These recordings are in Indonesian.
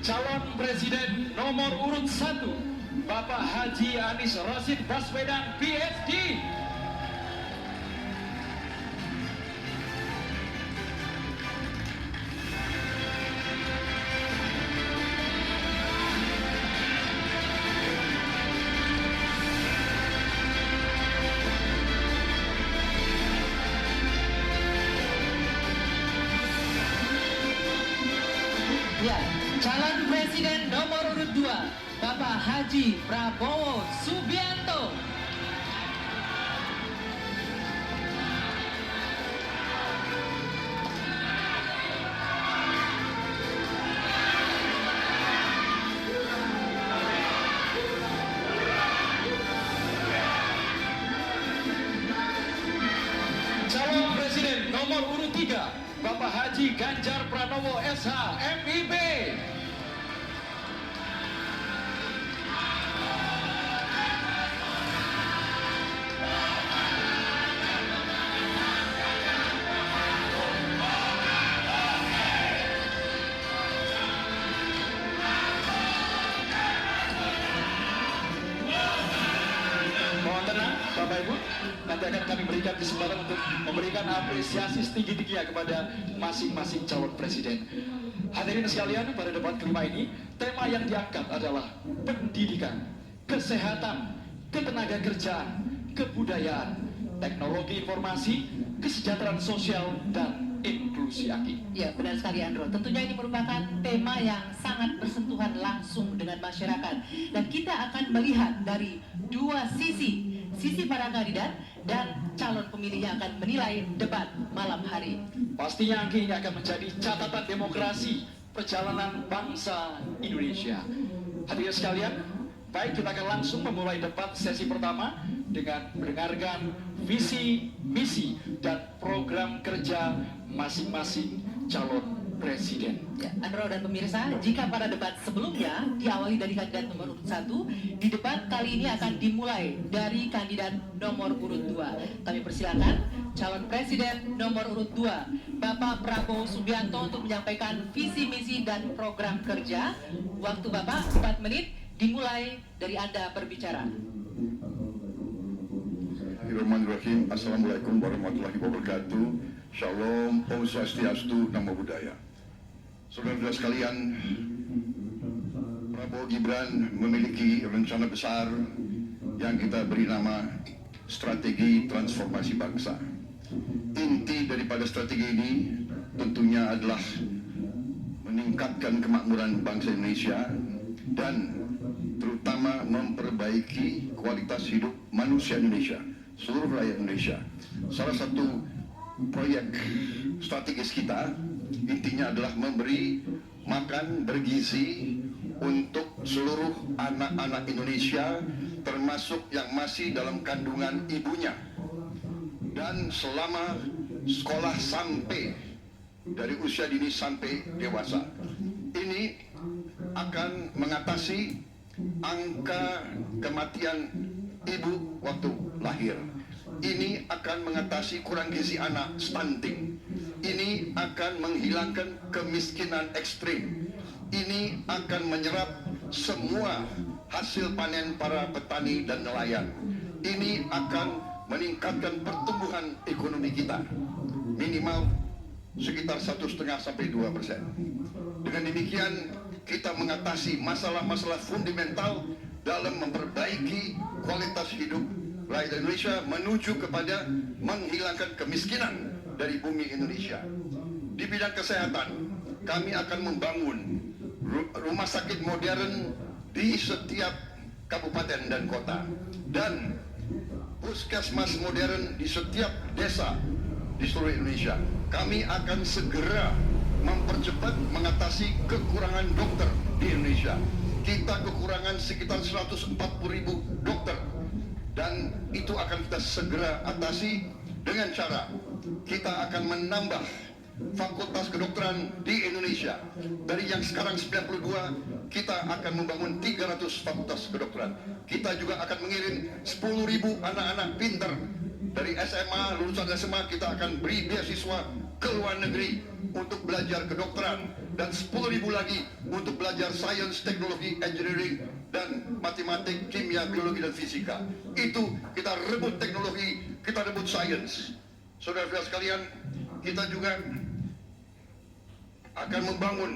calon presiden nomor urut 1 Bapak Haji Anies Rashid Baswedan PhD. Ya, calon presiden nomor urut 2 Bapak Haji Prabowo Subianto. Calon presiden nomor urut 3 Bapak Haji Ganjar Pranowo SH MIB. Mohon tenang Bapak Ibu, nanti akan kami berikan kesempatan untuk memberikan apresiasi setinggi-tingginya kepada masing-masing calon presiden. Hadirin sekalian, pada debat kelima ini, tema yang diangkat adalah pendidikan, kesehatan, ketenaga kerjaan, kebudayaan, teknologi informasi, kesejahteraan sosial, dan inklusi aki. Ya, benar sekali Andro. Tentunya ini merupakan tema yang sangat bersentuhan langsung dengan masyarakat. Dan kita akan melihat dari dua sisi para kandidat dan calon pemilih yang akan menilai debat malam hari. Pastinya Angki ini akan menjadi catatan demokrasi perjalanan bangsa Indonesia. Hadirin sekalian, baik, kita akan langsung memulai debat sesi pertama dengan mendengarkan visi, misi, dan program kerja masing-masing calon presiden. Ya, Andro dan pemirsa, jika pada debat sebelumnya diawali dari kandidat nomor urut 1, di debat kali ini akan dimulai dari kandidat nomor urut 2. Kami persilakan calon presiden nomor urut 2, Bapak Prabowo Subianto, untuk menyampaikan visi, misi, dan program kerja. Waktu Bapak 4 menit, dimulai dari Anda berbicara. Bismillahirrahmanirrahim. Assalamualaikum warahmatullahi wabarakatuh. Shalom, Om Swastiastu, Namo Buddhaya. Saudara-saudara sekalian, Prabowo Gibran memiliki rencana besar yang kita beri nama strategi transformasi bangsa. Inti daripada strategi ini tentunya adalah meningkatkan kemakmuran bangsa Indonesia dan terutama memperbaiki kualitas hidup manusia Indonesia, seluruh rakyat Indonesia. Salah satu proyek strategis kita intinya adalah memberi makan bergizi untuk seluruh anak-anak Indonesia, termasuk yang masih dalam kandungan ibunya, dan selama sekolah sampai dari usia dini sampai dewasa. Ini akan mengatasi angka kematian ibu waktu lahir. Ini akan mengatasi kurang gizi anak, stunting. Ini akan menghilangkan kemiskinan ekstrim. Ini akan menyerap semua hasil panen para petani dan nelayan. Ini akan meningkatkan pertumbuhan ekonomi kita minimal sekitar 1,5 sampai 2%. Dengan demikian kita mengatasi masalah-masalah fundamental dalam memperbaiki kualitas hidup rakyat Indonesia menuju kepada menghilangkan kemiskinan dari bumi Indonesia. Di bidang kesehatan, kami akan membangun rumah sakit modern di setiap kabupaten dan kota, dan puskesmas modern di setiap desa di seluruh Indonesia. Kami akan segera mempercepat mengatasi kekurangan dokter di Indonesia. Kita kekurangan sekitar 140.000 dokter, dan itu akan kita segera atasi dengan cara kita akan menambah fakultas kedokteran di Indonesia. Dari yang sekarang 92, kita akan membangun 300 fakultas kedokteran. Kita juga akan mengirim 10.000 anak-anak pintar dari SMA, lulusan SMA. Kita akan beri beasiswa ke luar negeri untuk belajar kedokteran. dan 10.000 lagi untuk belajar sains, teknologi, engineering, dan matematik, kimia, biologi, dan fisika. Itu kita rebut teknologi, kita rebut sains. Saudara-saudara sekalian, kita juga akan membangun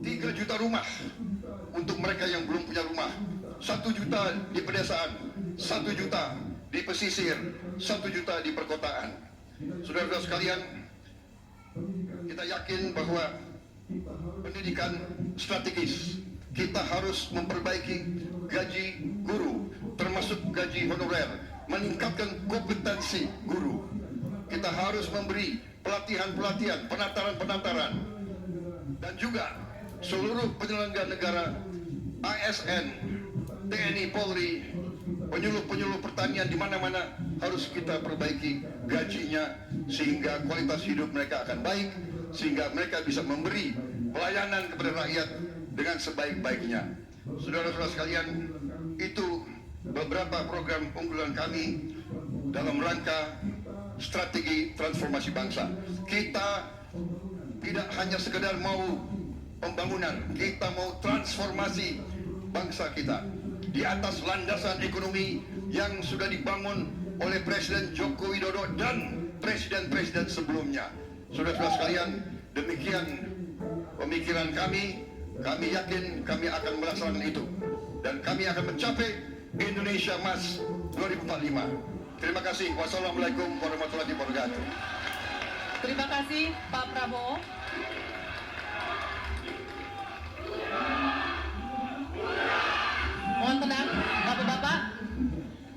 3 juta rumah untuk mereka yang belum punya rumah. 1 juta di pedesaan, 1 juta di pesisir, 1 juta di perkotaan. Saudara-saudara sekalian, kita yakin bahwa pendidikan strategis. Kita harus memperbaiki gaji guru, termasuk gaji honorer, meningkatkan kompetensi guru. Kita harus memberi pelatihan-pelatihan, penataran-penataran, dan juga seluruh penyelenggara negara, ASN, TNI, Polri, penyuluh-penyuluh pertanian di mana-mana harus kita perbaiki gajinya sehingga kualitas hidup mereka akan baik, sehingga mereka bisa memberi pelayanan kepada rakyat dengan sebaik-baiknya. Saudara-saudara sekalian, itu beberapa program unggulan kami dalam rangka strategi transformasi bangsa. Kita tidak hanya sekedar mau pembangunan, kita mau transformasi bangsa kita di atas landasan ekonomi yang sudah dibangun oleh Presiden Joko Widodo dan presiden-presiden sebelumnya. Saudara-saudara sekalian, demikian pemikiran kami. Kami yakin kami akan melaksanakan itu, dan kami akan mencapai Indonesia Emas 2045. Terima kasih. Wassalamualaikum warahmatullahi wabarakatuh. Terima kasih Pak Prabowo. Mohon tenang, Bapak-bapak.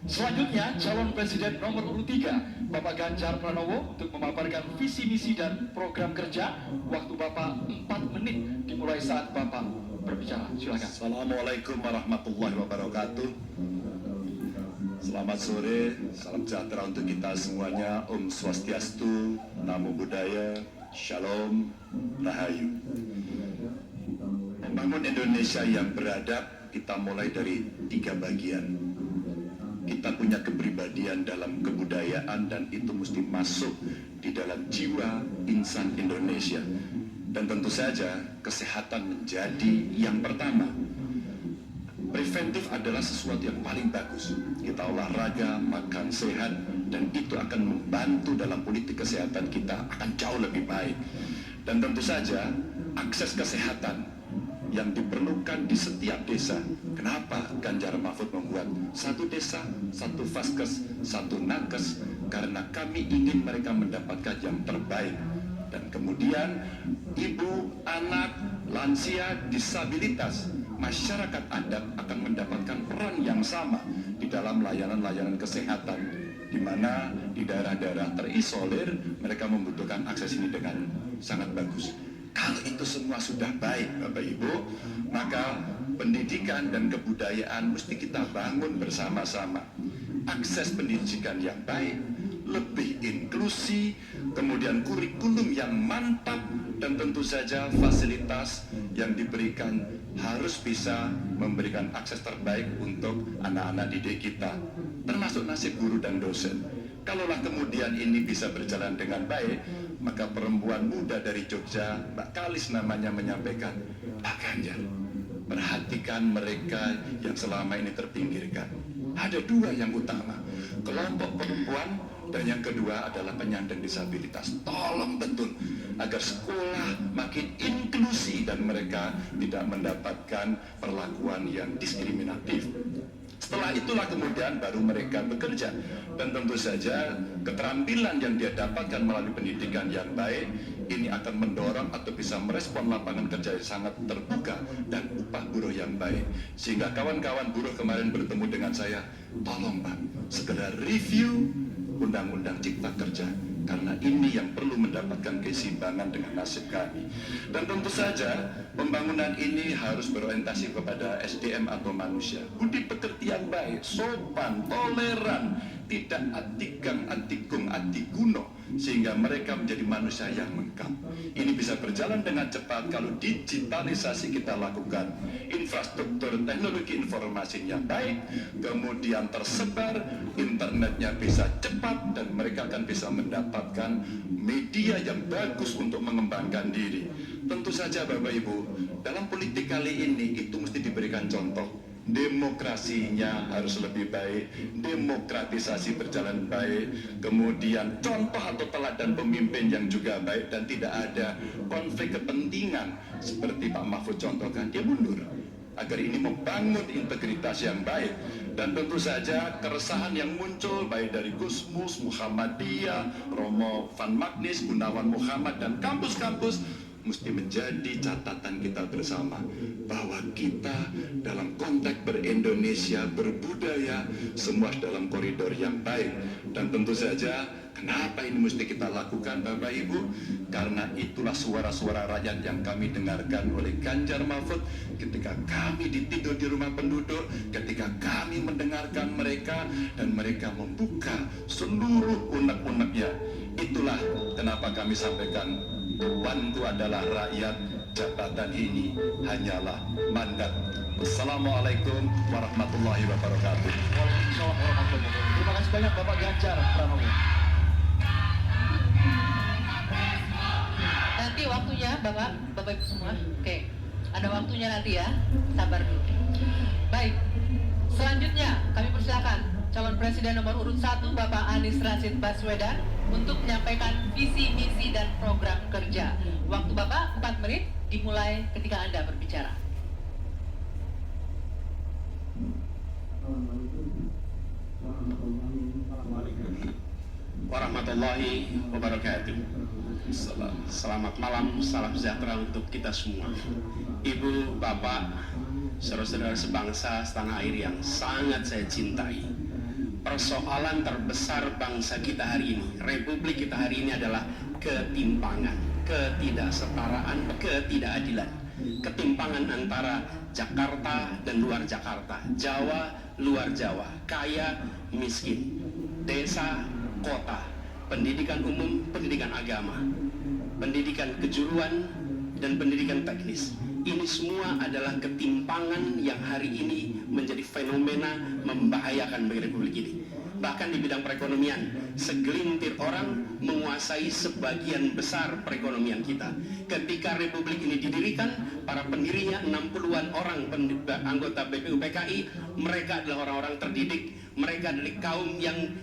Selanjutnya, calon presiden nomor urut 3, Bapak Ganjar Pranowo, untuk memaparkan visi misi dan program kerja. Waktu Bapak 4 menit dimulai saat Bapak berbicara. Silakan. Assalamualaikum warahmatullahi wabarakatuh. Selamat sore, salam sejahtera untuk kita semuanya. Om Swastiastu, Namo Buddhaya, Shalom, Rahayu. Membangun Indonesia yang beradab, kita mulai dari 3 bagian. Kita punya kepribadian dalam kebudayaan, dan itu mesti masuk di dalam jiwa insan Indonesia. Dan tentu saja kesehatan menjadi yang pertama. Preventif adalah sesuatu yang paling bagus. Kita olahraga, makan sehat, dan itu akan membantu dalam politik kesehatan kita akan jauh lebih baik. Dan tentu saja akses kesehatan yang diperlukan di setiap desa. Kenapa Ganjar Mahfud membuat 1 desa, 1 vaskes, 1 nakes? Karena kami ingin mereka mendapatkan yang terbaik. Dan kemudian ibu, anak, lansia, disabilitas, masyarakat adat akan mendapatkan peran yang sama di dalam layanan-layanan kesehatan, di mana di daerah-daerah terisolir mereka membutuhkan akses ini dengan sangat bagus. Kalau itu semua sudah baik, Bapak Ibu, maka pendidikan dan kebudayaan mesti kita bangun bersama-sama. Akses pendidikan yang baik, lebih inklusi, kemudian kurikulum yang mantap, dan tentu saja fasilitas yang diberikan harus bisa memberikan akses terbaik untuk anak-anak didik kita, termasuk nasib guru dan dosen. Kalaulah kemudian ini bisa berjalan dengan baik, maka perempuan muda dari Jogja, Mbak Kalis namanya, menyampaikan, Pak Ganjar, perhatikan mereka yang selama ini terpinggirkan. Ada 2 yang utama, kelompok perempuan, dan yang kedua adalah penyandang disabilitas. Tolong betul agar sekolah makin inklusi dan mereka tidak mendapatkan perlakuan yang diskriminatif. Setelah itulah kemudian baru mereka bekerja, dan tentu saja keterampilan yang dia dapatkan melalui pendidikan yang baik ini akan mendorong atau bisa merespon lapangan kerja yang sangat terbuka dan upah buruh yang baik. Sehingga kawan-kawan buruh kemarin bertemu dengan saya, tolong Pak, segera review Undang-Undang Cipta Kerja, karena ini yang perlu mendapatkan keseimbangan dengan nasib kami. Dan tentu saja pembangunan ini harus berorientasi kepada SDM atau manusia, budi pekerti yang baik, sopan, toleran, tidak atikang, atikung, atikuno, sehingga mereka menjadi manusia yang lengkap. Ini bisa berjalan dengan cepat kalau digitalisasi kita lakukan, infrastruktur teknologi informasinya baik, kemudian tersebar, internetnya bisa cepat, dan mereka akan bisa mendapatkan media yang bagus untuk mengembangkan diri. Tentu saja Bapak Ibu, dalam politik kali ini itu mesti diberikan contoh. Demokrasinya harus lebih baik, demokratisasi berjalan baik, kemudian contoh atau teladan pemimpin yang juga baik dan tidak ada konflik kepentingan seperti Pak Mahfud contohkan, dia mundur agar ini membangun integritas yang baik. Dan tentu saja keresahan yang muncul baik dari Gusmus, Muhammadiyah, Romo Van Magnis, Gunawan Muhammad, dan kampus-kampus mesti menjadi catatan kita bersama bahwa kita dalam konteks ber-Indonesia, berbudaya, semua dalam koridor yang baik. Dan tentu saja kenapa ini mesti kita lakukan Bapak Ibu? Karena itulah suara-suara rakyat yang kami dengarkan oleh Ganjar Mahfud ketika kami ditidur di rumah penduduk, ketika kami mendengarkan mereka dan mereka membuka seluruh unek-uneknya. Itulah kenapa kami sampaikan Tuanku adalah rakyat, jabatan ini hanyalah mandat. Wassalamualaikum warahmatullahi wabarakatuh. Waalaikumsalam warahmatullahi wabarakatuh. Terima kasih banyak Bapak Ganjar Pranowo. Nanti waktunya Bapak Ibu semua. Oke, ada waktunya nanti ya. Sabar dulu. Baik. Selanjutnya kami persilakan calon presiden nomor urut 1 Bapak Anies Rashid Baswedan untuk menyampaikan visi, misi, dan program kerja. Waktu Bapak 4 menit dimulai ketika Anda berbicara. Warahmatullahi wabarakatuh. Selamat malam, salam sejahtera untuk kita semua. Ibu, Bapak, saudara-saudara sebangsa setanah air yang sangat saya cintai. Persoalan terbesar bangsa kita hari ini, republik kita hari ini adalah ketimpangan, ketidaksetaraan, ketidakadilan. Ketimpangan antara Jakarta dan luar Jakarta, Jawa, luar Jawa, kaya, miskin, desa, kota, pendidikan umum, pendidikan agama, pendidikan kejuruan, dan pendidikan teknis. Ini semua adalah ketimpangan yang hari ini menjadi fenomena membahayakan bagi republik ini. Bahkan di bidang perekonomian, segelintir orang menguasai sebagian besar perekonomian kita. Ketika republik ini didirikan, para pendirinya 60-an orang anggota BPUPKI, mereka adalah orang-orang terdidik, mereka adalah kaum yang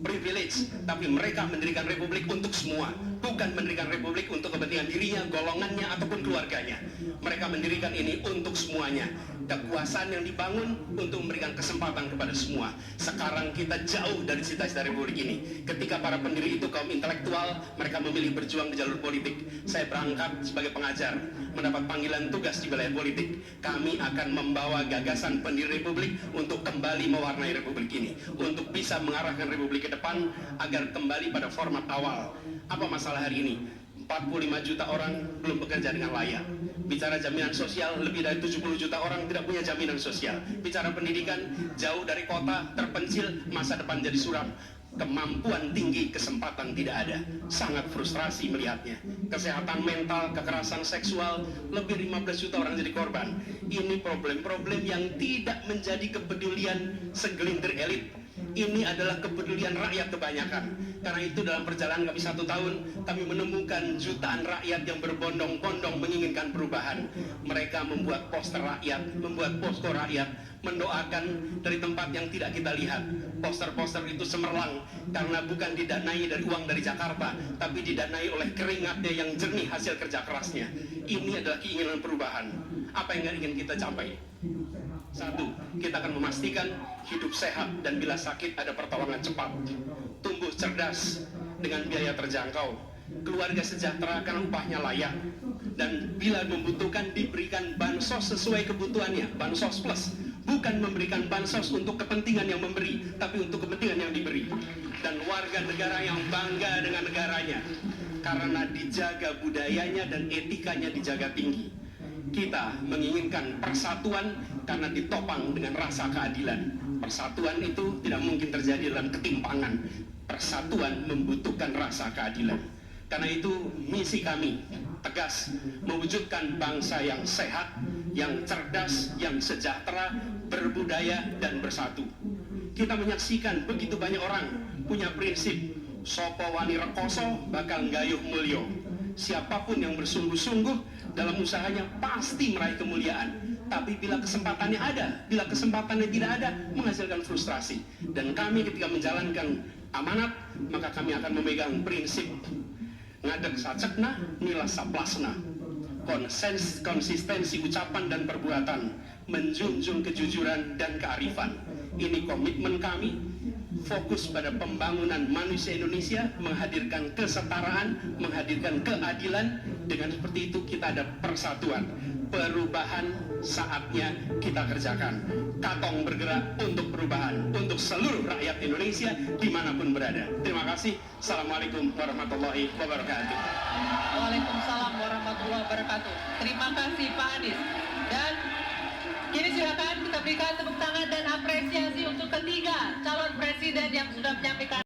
privilege, tapi mereka mendirikan republik untuk semua, bukan mendirikan republik untuk kepentingan dirinya, golongannya, ataupun keluarganya. Mereka mendirikan ini untuk semuanya. Kekuasaan yang dibangun untuk memberikan kesempatan kepada semua. Sekarang kita jauh dari cita-cita republik ini. Ketika para pendiri itu kaum intelektual, mereka memilih berjuang di jalur politik. Saya berangkat sebagai pengajar, mendapat panggilan tugas di wilayah politik. Kami akan membawa gagasan pendiri republik untuk kembali mewarnai republik ini, untuk bisa mengarahkan republik ke depan agar kembali pada format awal. Apa masalah hari ini? 45 juta orang belum bekerja dengan layak. Bicara jaminan sosial, lebih dari 70 juta orang tidak punya jaminan sosial. Bicara pendidikan, jauh dari kota, terpencil, masa depan jadi suram. Kemampuan tinggi, kesempatan tidak ada. Sangat frustrasi melihatnya. Kesehatan mental, kekerasan seksual, lebih 15 juta orang jadi korban. Ini problem-problem yang tidak menjadi kepedulian segelintir elit. Ini adalah kepedulian rakyat kebanyakan. Karena itu dalam perjalanan kami 1 tahun, kami menemukan jutaan rakyat yang berbondong-bondong menginginkan perubahan. Mereka membuat poster rakyat, membuat posko rakyat, mendoakan dari tempat yang tidak kita lihat. Poster-poster itu cemerlang karena bukan didanai dari uang dari Jakarta, tapi didanai oleh keringatnya yang jernih hasil kerja kerasnya. Ini adalah keinginan perubahan. Apa yang ingin kita capai? 1, kita akan memastikan hidup sehat dan bila sakit ada pertolongan cepat. Tumbuh cerdas dengan biaya terjangkau. Keluarga sejahtera karena upahnya layak. Dan bila membutuhkan diberikan bansos sesuai kebutuhannya, bansos plus. Bukan memberikan bansos untuk kepentingan yang memberi, tapi untuk kepentingan yang diberi. Dan warga negara yang bangga dengan negaranya karena dijaga budayanya dan etikanya dijaga tinggi. Kita menginginkan persatuan karena ditopang dengan rasa keadilan. Persatuan itu tidak mungkin terjadi dalam ketimpangan. Persatuan membutuhkan rasa keadilan. Karena itu misi kami tegas mewujudkan bangsa yang sehat, yang cerdas, yang sejahtera, berbudaya dan bersatu. Kita menyaksikan begitu banyak orang punya prinsip sapa wani rekoso bakal nggayuh mulya. Siapapun yang bersungguh-sungguh dalam usahanya pasti meraih kemuliaan. Tapi bila kesempatannya ada, bila kesempatannya tidak ada, menghasilkan frustrasi. Dan kami ketika menjalankan amanat, maka kami akan memegang prinsip ngadeg sacekna, nila saplasna. Konsistensi ucapan dan perbuatan, menjunjung kejujuran dan kearifan. Ini komitmen kami, fokus pada pembangunan manusia Indonesia, menghadirkan kesetaraan, menghadirkan keadilan. Dengan seperti itu kita ada persatuan. Perubahan saatnya kita kerjakan. Katong bergerak untuk perubahan, untuk seluruh rakyat Indonesia dimanapun berada. Terima kasih. Assalamualaikum warahmatullahi wabarakatuh. Waalaikumsalam warahmatullahi wabarakatuh. Terima kasih Pak Anies. Dan kini silakan kita berikan tepuk tangan dan apresiasi untuk ketiga calon presiden yang sudah menyampaikan